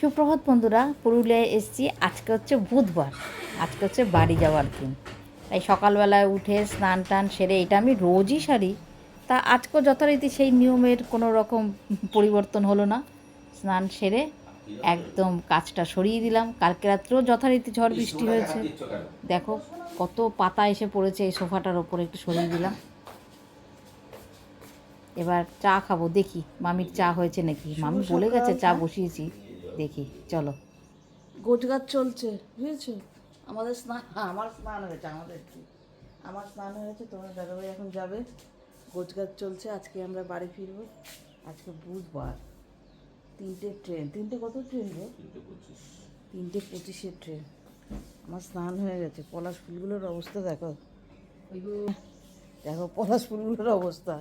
সুপ্রভাত বন্ধুরা, পুরুলিয়ায় এসেছি। আজকে হচ্ছে বুধবার, আজকে হচ্ছে বাড়ি যাওয়ার দিন। তাই সকালবেলায় উঠে স্নান টান সেরে, এটা আমি রোজই সারি, তা আজকেও যথারীতি সেই নিয়মের কোনো রকম পরিবর্তন হলো না। স্নান সেরে একদম কাজটা সরিয়ে দিলাম। কালকে রাত্রেও যথারীতি ঝড় বৃষ্টি হয়েছে, দেখো কত পাতা এসে পড়েছে এই সোফাটার ওপরে, একটু সরিয়ে দিলাম। এবার চা খাবো, দেখি মামির চা হয়েছে নাকি। মামি বলে গেছে চা বসিয়েছি, দেখি চলো। গোছগাছ চলছে, বুঝেছো? আমাদের স্নান, আমার স্নান হয়েছে, আমার স্নান হয়েছে, তোমার দাদাভাই এখন যাবে। গোছগাছ চলছে। আজকে আমরা বাড়ি ফিরবো। আজকে বুধবার, 3টে ট্রেন। 3টে কত ট্রেন গো? 3:25 ট্রেন। আমার স্নান হয়ে গেছে। পলাশ ফুলগুলোর অবস্থা দেখো, দেখো পলাশ ফুলগুলোর অবস্থা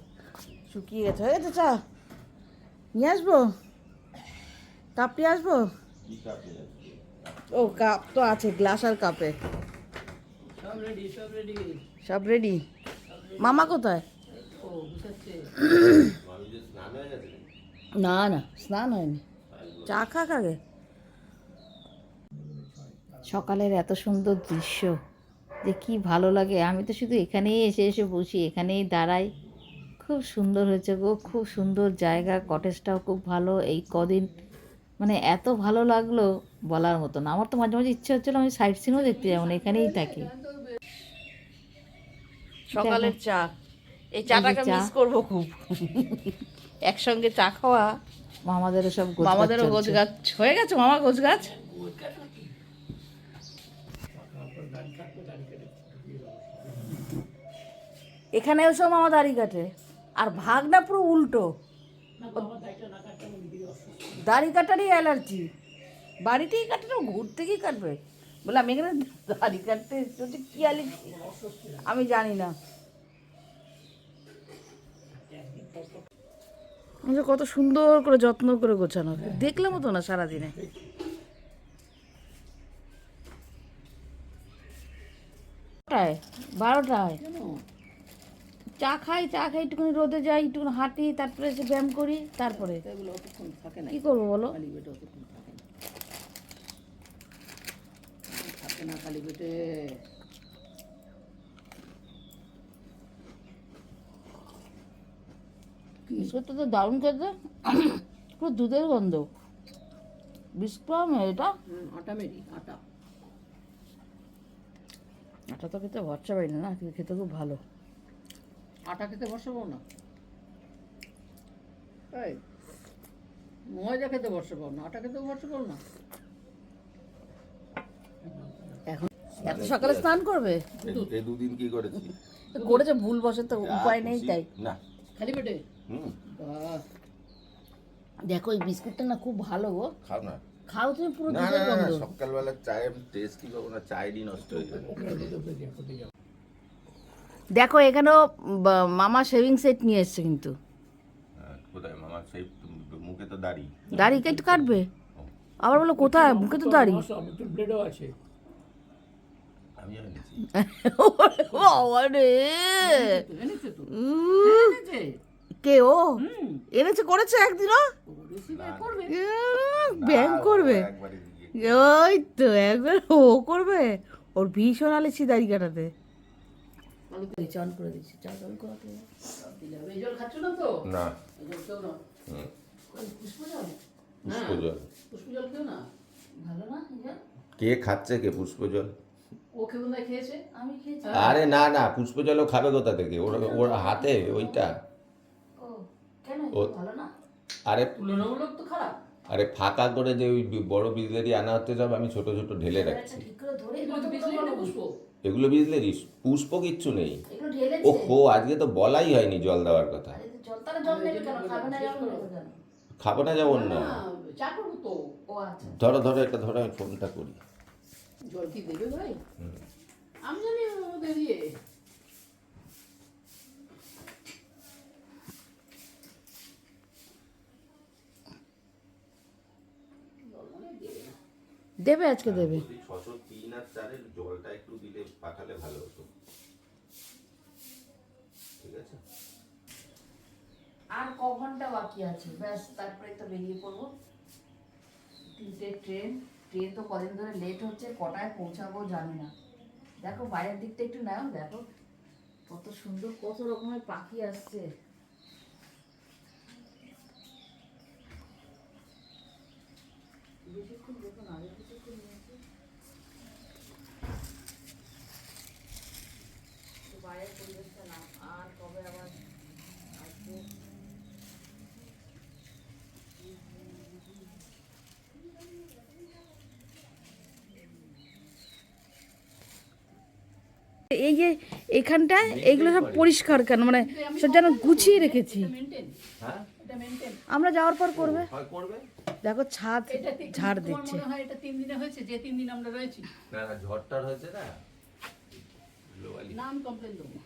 শুকিয়ে গেছে। হয়ে গেছে চা নিয়ে আসবো, কাপ নিয়ে আসবো। ও কাপ তো আছে, গ্লাস আর কাপে সব রেডি। মামা কোথায়? না না, স্নান হয়নি, চা খাক আগে। সকালের এত সুন্দর দৃশ্য যে কি ভালো লাগে। আমি তো শুধু এখানেই এসে এসে বসি, এখানেই দাঁড়াই। খুব সুন্দর হয়েছে গো, খুব সুন্দর জায়গা। কটেজটাও খুব ভালো। এই কদিন মানে এত ভালো লাগলো বলার মতো না। আমার তো মাঝে মাঝে ইচ্ছে হচ্ছিলো আমি সাইট সিনও দেখতে যাবো না, এখানেই থাকি। সকালের চা, এই চাটাকে মিস করবো খুব। একসঙ্গে চা খাওয়া। মামাদেরও সব মামাদেরও গোছ গাছ হয়ে গেছে। মামা গোছ গাছ এখানেও সব মামা দাড়ি কাটে, আর ভাগনা পুরো উল্টো, দাড়ি কাটারই অ্যালার্জি। বাড়িতেই কাটে না, ঘুরতে গিয়ে কাটবে বলে আমি এখানে দাড়ি কাটতে এসেছি। কি অ্যালার্জি আমি জানি না। কত সুন্দর করে যত্ন করে গোছানো, দেখলামও তো না সারাদিনে। 12টায় চা খাই, চা খাই, একটুখানি রোদে যাই, একটুখানি হাঁটি, তারপরে এসে ব্যায়াম করি, তারপরে কি করবো বলো? খালি পেটে বিস্কুটটা তো দারুণ খেতে, পুরো দুধের গন্ধ। বিস্কুট এটা আটা মেরি আটা, আটা তো খেতে ভরসা পাই না, কিন্তু খেতে খুব ভালো। আটা খেতে ভরসা পাও না? তাই ময়দা খেতে ভরসা পাও না, আটা খেতে ভরসা পাও না? এখন এত সকালে স্নান করবে? এই দুদিন কি করেছি? করেছে ভুল বসে তো, উপায় নেই তাই। না খালি পেটে দেখো এই বিস্কুটটা না খুব ভালো গো, খাও না। খাও তুমি, পুরো না দুধের না গন্ধ। সকালবেলা চায়ের টেস্ট কি পাবো না, চায়েরই নষ্ট হয়ে যাবে। দেখো এখানেও মামা শেভিং সেট নিয়ে এসছে কিন্তু। কোথায় মামা? সেই মুখে তো দাড়ি, দাড়ি কেটে কাটবে আবার বলো কোথায়? মুখে তো দাড়ি। ব্লেডও আছে। আমি এনেছি। বাবা রে, কে ও এনেছে? করেছে একদিনও ব্যায়াম করবে? একবারে দিয়ে ওই তো একবার ও করবে। ওর ভীষণ আলেছি দাড়ি কাটাতে। চান করে দিচ্ছি, চা জল করাতে এই জল খাচ্ছ না তো? না পুষ্পজল, পুষ্পজল পুষ্পজল খেও না, ভালো না এই জল। কে খাচ্ছে? কে পুষ্পজল? ও খেয়ে না, খেয়েছে, আমি খেয়েছি। আরে না না, পুষ্পজলও খাবে কোথা থেকে? ওর ওর হাতে ওইটা। ও কেন, ও ভালো না? আরে তুলনামূলক তো খারাপ। আরে ফাঁকা করে যে ওই বড় বিজলেরি আনা হচ্ছে, সব আমি ছোট ছোট ঢেলে রাখছি। ঠিক করে ধরে কত বিজলি পুষ্প, এগুলো বিজলেরি, পুষ্প কিচ্ছু নেই। এগুলো ঢেলেছে। ওহো, আজকে তো বলাই হয়নি জল দেওয়ার কথা। জল, তাহলে জল নেবে কেন? খাবে না জল নেবে কেন? খাবো না যেমন না। চা করবো তো। ও আচ্ছা, ধরো ধরো এটা ধরো, আমি ফোনটা করি। জল কি দেবে ভাই? আমি জানি ওদের দিয়ে দেবে, আজকে দেবে। 603 আর 4-এর জলটা একটু দিলে পাঠালে ভালো হতো। ঠিক আছে, আর ক ঘন্টা বাকি আছে? ব্যাস তারপরে তো বেরিয়ে পড়বো। 3টে আসছে ট্রেন। ট্রেন তো কদিন ধরে লেট হচ্ছে, কটায় পৌঁছাবো জানি না। দেখো বাইরের দিকটা একটু নাও, দেখো কত সুন্দর, কত রকমের পাখি আসছে। বেশিক্ষণ দেখো না, আগে কিছুক্ষণ নিয়েছে। তো বাইরের পরিবেশটা না, আর কবে আবার আসবো। এই যে এখানটায় এগুলো সব পরিষ্কার কেন, মানে সব যেন গুছিয়ে রেখেছি। হ্যাঁ আমরা যাওয়ার পর করবে। হয় করবে। দেখো ছাদ ঝাড় তোমার দিচ্ছে। মনে হয় এটা 3 দিনে হয়েছে, যে 3 দিন আমরা রয়েছি। না না ঝড়টার হয়েছে না, গ্লোবালি। না আমি কমপ্লেন দেবো।